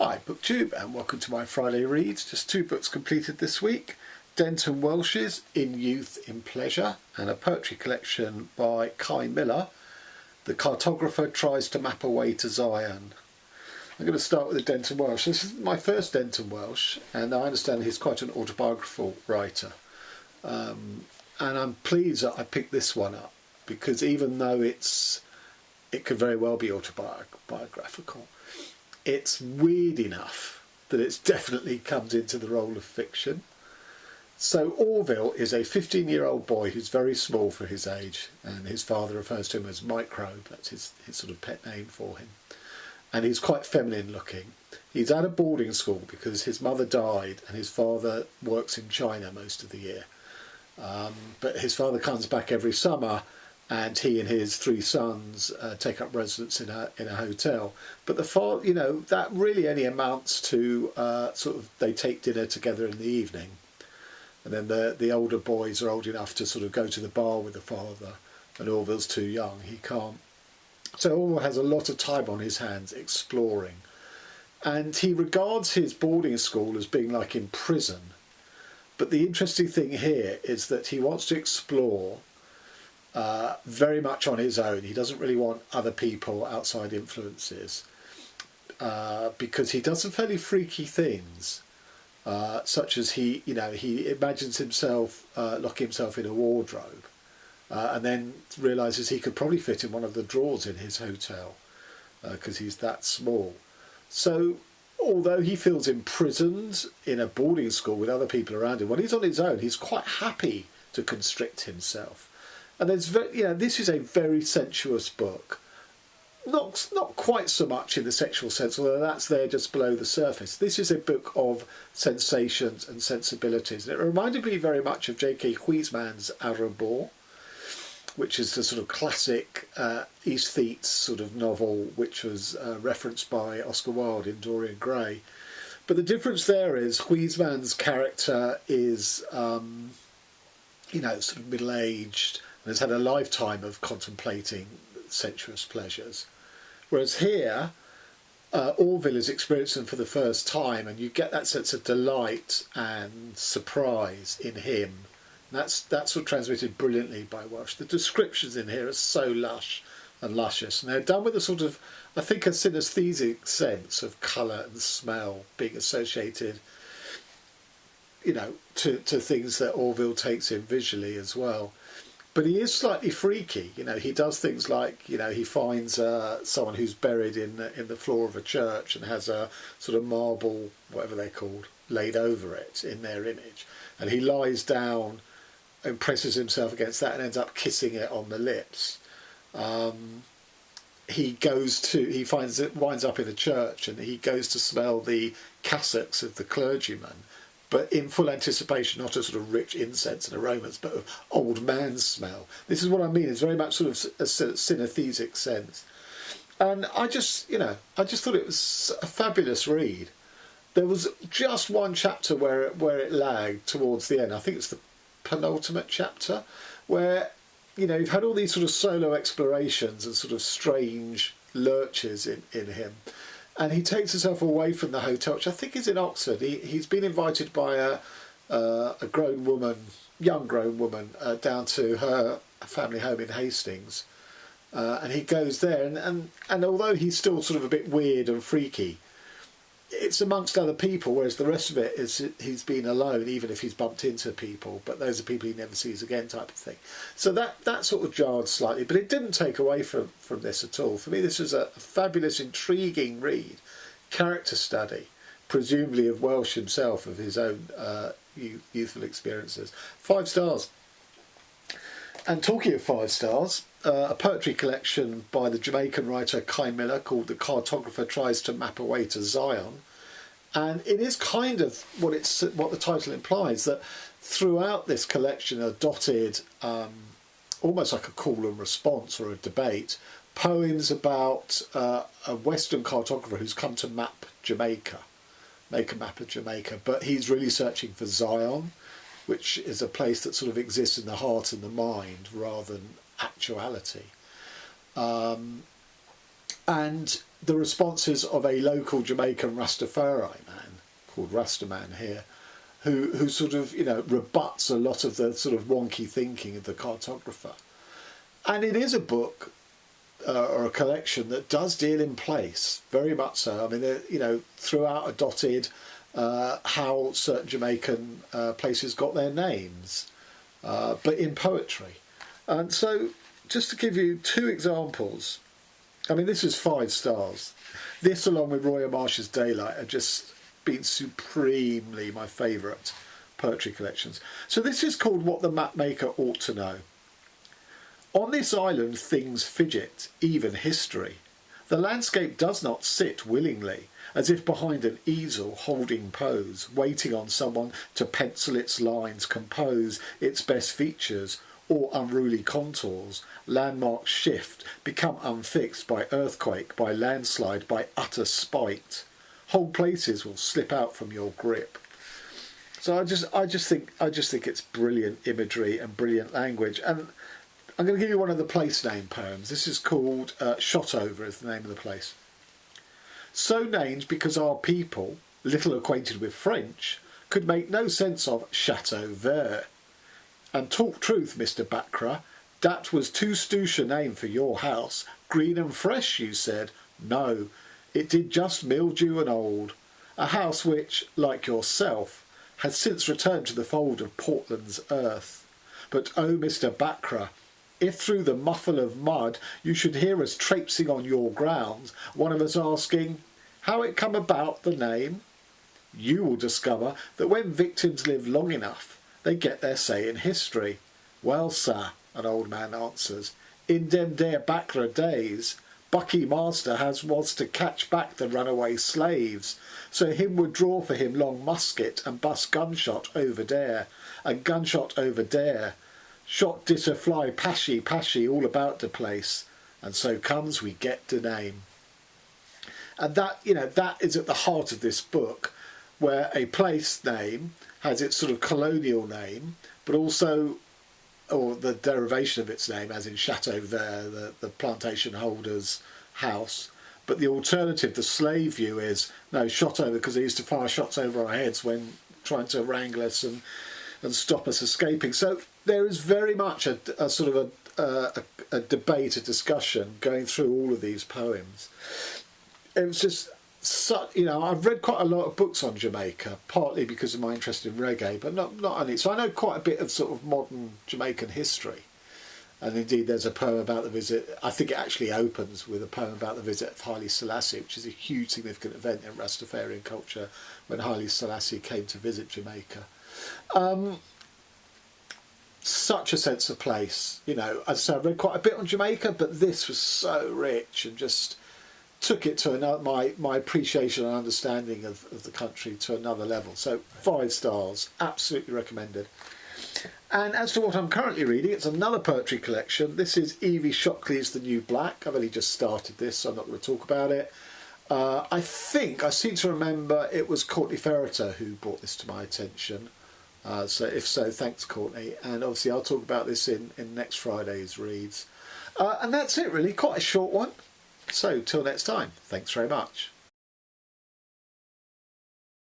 Hi BookTube, and welcome to my Friday reads. Just 2 books completed this week. Denton Welch's In Youth in Pleasure, and a poetry collection by Kai Miller. The Cartographer Tries to Map a Way to Zion. I'm going to start with the Denton Welch. This is my first Denton Welch, and I understand he's quite an autobiographical writer. And I'm pleased that I picked this one up, because even though it could very well be autobiographical, it's weird enough that it definitely comes into the role of fiction. So Orville is a 15-year-old boy who's very small for his age, and his father refers to him as Microbe. That's his sort of pet name for him. And he's quite feminine looking. He's at a boarding school because his mother died and his father works in China most of the year. But his father comes back every summer, and he and his 3 sons take up residence in a hotel. But the father, that really only amounts to sort of they take dinner together in the evening, and then the older boys are old enough to sort of go to the bar with the father, and Orville's too young, he can't. So Orville has a lot of time on his hands exploring, and he regards his boarding school as being like in prison. But the interesting thing here is that he wants to explore very much on his own. He doesn't really want other people, outside influences, because he does some fairly freaky things, such as he imagines himself locking himself in a wardrobe, and then realises he could probably fit in one of the drawers in his hotel because he's that small. So although he feels imprisoned in a boarding school with other people around him, when he's on his own, he's quite happy to constrict himself. And there's this is a very sensuous book. Not quite so much in the sexual sense, although that's there just below the surface. This is a book of sensations and sensibilities. And it reminded me very much of J.K. Huysman's Arabor, which is the sort of classic aesthete sort of novel, which was referenced by Oscar Wilde in Dorian Gray. But the difference there is Huysman's character is, sort of middle-aged, and has had a lifetime of contemplating sensuous pleasures. Whereas here, Orville is experiencing them for the first time, and you get that sense of delight and surprise in him. And that's sort of transmitted brilliantly by Welch. The descriptions in here are so lush and luscious, and they're done with a sort of, I think, a synesthetic sense of colour and smell being associated, to things that Orville takes in visually as well. But he is slightly freaky. He does things like, he finds someone who's buried in the floor of a church and has a sort of marble, whatever they're called, laid over it in their image. And he lies down and presses himself against that and ends up kissing it on the lips. He winds up in a church, and he goes to smell the cassocks of the clergyman, but in full anticipation, not a sort of rich incense and aromas, but of old man's smell. This is what I mean. It's very much sort of a synesthetic sense. And I just thought it was a fabulous read. There was just one chapter where it lagged towards the end. I think it's the penultimate chapter, where, you've had all these sort of solo explorations and sort of strange lurches in him. And he takes himself away from the hotel, which I think is in Oxford. He's been invited by a young grown woman, down to her family home in Hastings. And he goes there, and although he's still sort of a bit weird and freaky, it's amongst other people, whereas the rest of it is he's been alone, even if he's bumped into people, but those are people he never sees again, type of thing. So that sort of jarred slightly, but it didn't take away from this at all. For me, this was a fabulous, intriguing read, character study, presumably of Welch himself, of his own youthful experiences. 5 stars. And talking of 5 stars, a poetry collection by the Jamaican writer Kai Miller called The Cartographer Tries to Map a Way to Zion. And it is kind of what the title implies, that throughout this collection are dotted, almost like a call and response or a debate, poems about a Western cartographer who's come to make a map of Jamaica, but he's really searching for Zion, which is a place that sort of exists in the heart and the mind rather than actuality. and the responses of a local Jamaican Rastafari man called Rastaman here, who sort of, you know, rebuts a lot of the sort of wonky thinking of the Cartographer. And it is a book or a collection that does deal in place, very much so. I mean, you know, throughout are dotted how certain Jamaican places got their names, but in poetry. And so, just to give you two examples, I mean, this is 5 stars. This, along with Roya Marsh's Daylight, are just been supremely my favourite poetry collections. So this is called What the Mapmaker Ought to Know. On this island things fidget, even history. The landscape does not sit willingly, as if behind an easel holding pose, waiting on someone to pencil its lines, compose its best features, or unruly contours. Landmarks shift, become unfixed by earthquake, by landslide, by utter spite. Whole places will slip out from your grip. So I just think it's brilliant imagery and brilliant language. And I'm going to give you one of the place name poems. This is called Shotover, is the name of the place. So named because our people, little acquainted with French, could make no sense of Chateau Vert. And talk truth, Mr. Bacra, that was too stouche a name for your house. Green and fresh, you said. No, it did just mildew and old. A house which, like yourself, has since returned to the fold of Portland's earth. But oh, Mr. Bacra, if through the muffle of mud you should hear us traipsing on your grounds, one of us asking, how it come about the name, you will discover that when victims live long enough, they get their say in history. Well, sir, an old man answers, in dem dere Bacra days, Bucky Master was to catch back the runaway slaves, so him would draw for him long musket and bust gunshot over there, and gunshot over there. Shot dit a fly pashy all about the place, and so comes we get the name. And that, you know, that is at the heart of this book, where a place name has its sort of colonial name, but also, or the derivation of its name, as in Chateau Vert, the plantation holder's house. But the alternative, the slave view, is no, shot over, because they used to fire shots over our heads when trying to wrangle us and stop us escaping. So there is very much a sort of a debate, a discussion going through all of these poems. It was just such, you know, I've read quite a lot of books on Jamaica, partly because of my interest in reggae, but not only. So I know quite a bit of sort of modern Jamaican history. And indeed there's a poem about the visit, I think it actually opens with a poem about the visit of Haile Selassie, which is a huge significant event in Rastafarian culture when Haile Selassie came to visit Jamaica. Such a sense of place, you know. As I say, I've read quite a bit on Jamaica, but this was so rich and just took it to another, my appreciation and understanding of the country to another level. So 5 stars, absolutely recommended. And as to what I'm currently reading, it's another poetry collection. This is Evie Shockley's The New Black. I've only just started this, so I'm not going to talk about it. I seem to remember it was Courtney Ferreter who brought this to my attention. So if so, thanks Courtney. And obviously I'll talk about this in next Friday's reads. And that's it really, quite a short one. So till next time, thanks very much.